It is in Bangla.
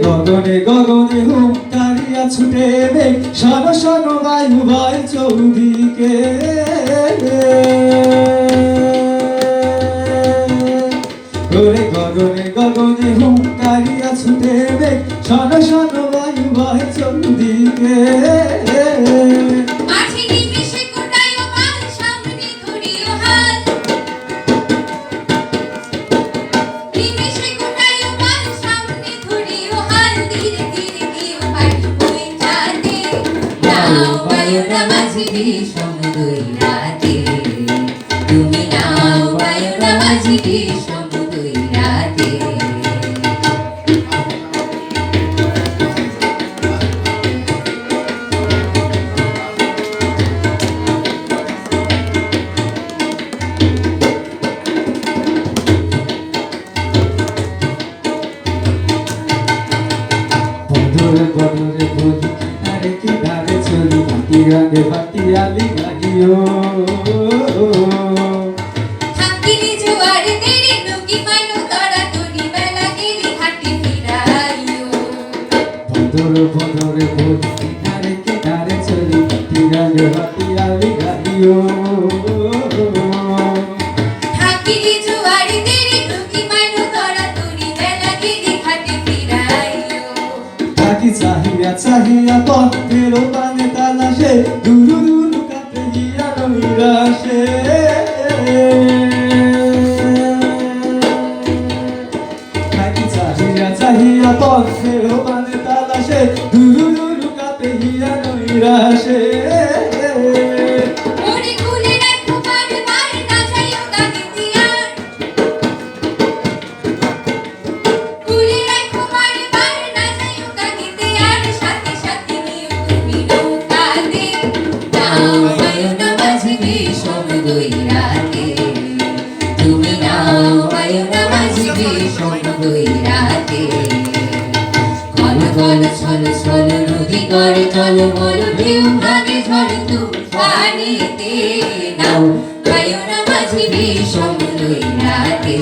গগনে গগনে হুঙ্কারিয়া ছুটে মেঘ, শন শন বায়ু বয় চৌদিকে। ওরে গগনে গগনে হুঙ্কারিয়া ছুটে মেঘ, শন শন বায়ু বয় চৌদিকে। তুমি নাও বায়ুরা মাঝিবি সমুদয় রাতে। বদরে বদরে বলি কিনারে কিনারে চলি, ভাটি রাগে ভাটি আলি গাইও। থাকিনি জোয়ারে তেরি নৌকি পাইনো তরা তরি, বেলা গেলি ঘাটে ফিরাইও। বদরে বদরে বলি কিনারে কিনারে চলি, ভাটি রাগে ভাটি আলি গাইও। থাকিনি জোয়ারে তেরি নৌকি পাইনো তরা তরি, বেলা গেলি ঘাটে ফিরাইও। থাকি চাহিয়া চাহিয়া পথের পানে তালাশে, দুরু দুরু কাটে গিয়া নৈরাশে। থাকি চাহিয়া চাহিয়া পথের পানে তালাশে, দুরু দুরু কাটে গিয়া নৈরাশে। ওরে কুলে রাখো বারবার না যাইও গাগিতিয়ার, কুলে রাখো বারবার না যাইও গাগিতিয়ার। সাথে সাথে নিও তুমি নৌকাতে, নাও বায়ুরা মাঝিবি সমুদয় রাতে। তুমি নাও বায়ুরা মাঝিবি সমুদয় রাতে। ঘন ঘন ছল ছল নদী করে টলমল, ঢেউ ভাগে ঝড় তুফানেতে। নাও বায়ুরা মাঝিবি সমুদয় রাতে।